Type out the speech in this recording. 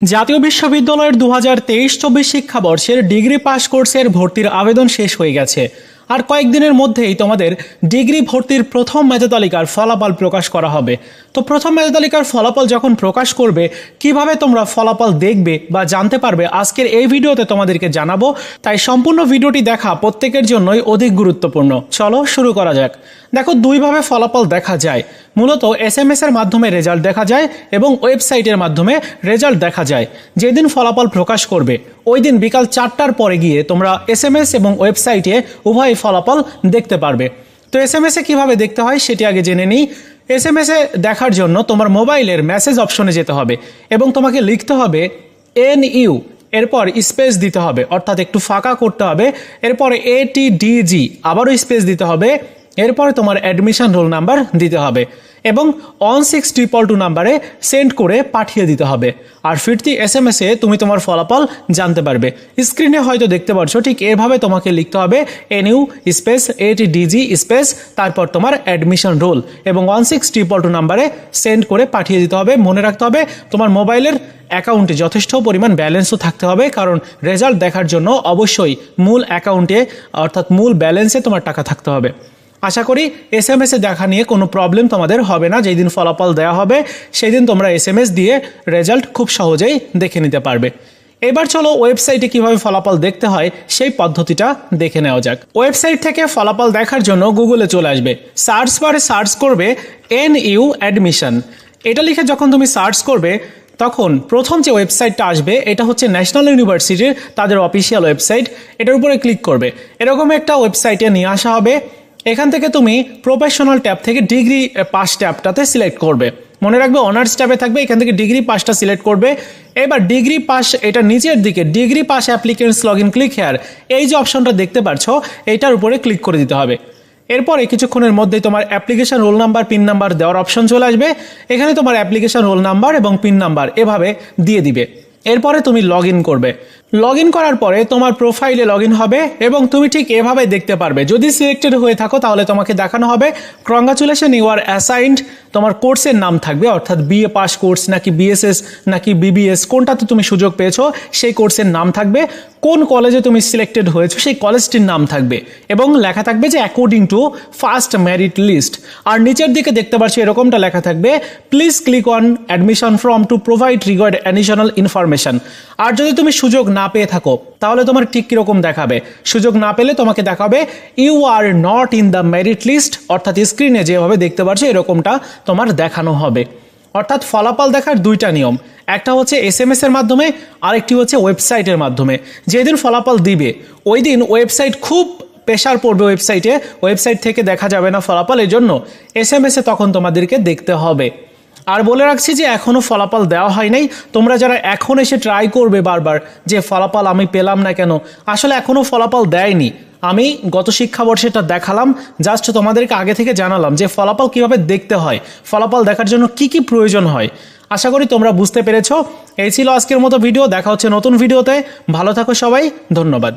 জাতীয় বিশ্ববিদ্যালয়ের 2023-24 শিক্ষাবর্ষের degree pass কোর্সের ভর্তির আবেদন শেষ হয়ে গেছে। আর কয়েকদিনের মধ্যেই তোমাদের ডিগ্রি ভর্তির প্রথম মেধা তালিকার ফলাফল প্রকাশ করা হবে। তো প্রথম মেধা তালিকার ফলাফল যখন প্রকাশ করবে, কিভাবে তোমরা ফলাফল দেখবে বা জানতে পারবে, আজকের এই ভিডিওতে তোমাদেরকে জানাবো। তাই সম্পূর্ণ ভিডিওটি দেখা প্রত্যেকের জন্যই অধিক গুরুত্বপূর্ণ। চলো শুরু করা যাক। দেখো, দুইভাবে ফলাফল দেখা যায়। মূলত SMS এর মাধ্যমে রেজাল্ট দেখা যায় এবং ওয়েবসাইটের মাধ্যমে রেজাল্ট দেখা যায়। যেদিন ফলাফল প্রকাশ করবে ওই দিন বিকাল 4টার পরে গিয়ে তোমরা SMS এবং ওয়েবসাইটে উভয় ফলাফল দেখতে পারবে। তো SMS এ কীভাবে দেখতে হয় সেটি আগে জেনে নিই। SMS এ দেখার জন্য তোমার মোবাইলের মেসেজ অপশনে যেতে হবে এবং তোমাকে লিখতে হবে NU, এরপর স্পেস দিতে হবে, অর্থাৎ একটু ফাঁকা করতে হবে। এরপরে ATDG, আবারও স্পেস দিতে হবে। এরপরে তোমার অ্যাডমিশন রোল নাম্বার দিতে হবে এবং 16222 নাম্বারে সেন্ড করে পাঠিয়ে দিতে হবে। আর ফিরতি SMS এ তুমি তোমার ফলাফল জানতে পারবে। স্ক্রিনে হয়তো দেখতে পাচ্ছ, ঠিক এভাবে তোমাকে লিখতে হবে NU স্পেস ATDG স্পেস তারপর তোমার অ্যাডমিশন রোল এবং 16222 নাম্বারে সেন্ড করে পাঠিয়ে দিতে হবে। মনে রাখতে হবে তোমার মোবাইলের অ্যাকাউন্টে যথেষ্ট পরিমাণ ব্যালেন্সও থাকতে হবে, কারণ রেজাল্ট দেখার জন্য অবশ্যই মূল অ্যাকাউন্টে অর্থাৎ মূল ব্যালেন্সে তোমার টাকা থাকতে হবে। আশা করি SMS এ দেখা নিয়ে কোনো প্রবলেম তোমাদের হবে না। যেই দিন ফলাফল দেওয়া হবে সেই দিন তোমরা SMS দিয়ে রেজাল্ট খুব সহজেই দেখে নিতে পারবে। এবার চলো ওয়েবসাইটে কিভাবে ফলাফল দেখতে হয় সেই পদ্ধতিটা দেখে নেওয়া যাক। ওয়েবসাইট থেকে ফলাফল দেখার জন্য গুগলে চলে আসবে। সার্চ বারে সার্চ করবে NU অ্যাডমিশন। এটা লিখে যখন তুমি সার্চ করবে তখন প্রথম যে ওয়েবসাইটটা আসবে এটা হচ্ছে ন্যাশনাল ইউনিভার্সিটির তাদের অফিসিয়াল ওয়েবসাইট। এটার উপরে ক্লিক করবে। এরকম একটা ওয়েবসাইটে নিয়ে আসা হবে। এখান থেকে তুমি প্রফেশনাল ট্যাব থেকে ডিগ্রি পাস ট্যাবটাতে সিলেক্ট করবে। মনে রাখবে অনার্স ট্যাবে থাকবে, এখান থেকে ডিগ্রি পাসটা সিলেক্ট করবে। এবার ডিগ্রি পাস, এটা নিচের দিকে degree pass applicants log in click here, এই যে অপশনটা দেখতে পাচ্ছ এইটার উপরে ক্লিক করে দিতে হবে। এরপরে কিছুক্ষণের মধ্যেই তোমার application roll number pin number দেওয়ার অপশন চলে আসবে। এখানে তোমার অ্যাপ্লিকেশন রোল নাম্বার এবং পিন নাম্বার এভাবে দিয়ে দিবে। এরপরে তুমি লগ ইন করবে। লগ ইন করার পরে তোমার প্রোফাইলে লগ ইন হবে এবং তুমি ঠিক এভাবে দেখতে পারবে। যদি সিলেক্টেড হয়ে থাকো তাহলে তোমাকে দেখানো হবে কংগ্রাচুলেশন, ইউ আর অ্যাসাইন্ড। তোমার কোর্সের নাম থাকবে, অর্থাৎ BA পাস কোর্স নাকি BSS নাকি BBS, কোনটাতে তুমি সুযোগ পেয়েছো সেই কোর্সের নাম থাকবে। কোন কলেজে তুমি সিলেক্টেড হয়েছো সেই কলেজটির নাম থাকবে এবং লেখা থাকবে যে according to first merit list. আর নিচের দিকে দেখতে পাচ্ছ এরকমটা লেখা থাকবে please click on admission form to provide regard additional information. আর যদি তুমি সুযোগ না পেয়ে থাকো তাহলে তোমার ঠিক কীরকম দেখাবে? সুযোগ না পেলে তোমাকে দেখাবে you are not in the merit list, অর্থাৎ স্ক্রিনে যেভাবে দেখতে পাচ্ছ এরকমটা তোমার দেখানো হবে। অর্থাৎ ফলাফল দেখার দুইটা নিয়ম, একটা হচ্ছে SMS এর মাধ্যমে, আরেকটি হচ্ছে ওয়েবসাইটের মাধ্যমে। যেদিন ফলাফল দিবে ওই দিন ওয়েবসাইট খুব প্রেশার পড়বে ওয়েবসাইটে, ওয়েবসাইট থেকে দেখা যাবে না ফলাফল, এই জন্য SMS এ তখন তোমাদেরকে দেখতে হবে। আর বলে রাখছি যে এখনও ফলাফল দেওয়া হয় নাই। তোমরা যারা এখন এসে ট্রাই করবে বারবার যে ফলাফল আমি পেলাম না কেন, আসলে এখনও ফলাফল দেয়নি। আমি গত শিক্ষাবর্ষেটা দেখালাম, জাস্ট তোমাদেরকে আগে থেকে জানালাম যে ফলাফল কিভাবে দেখতে হয়, ফলাফল দেখার জন্য কি কি প্রয়োজন হয়। আশা করি তোমরা বুঝতে পেরেছো। এই ছিল আজকের মতো ভিডিও। দেখা হচ্ছে নতুন ভিডিওতে। ভালো থাকো সবাই, ধন্যবাদ।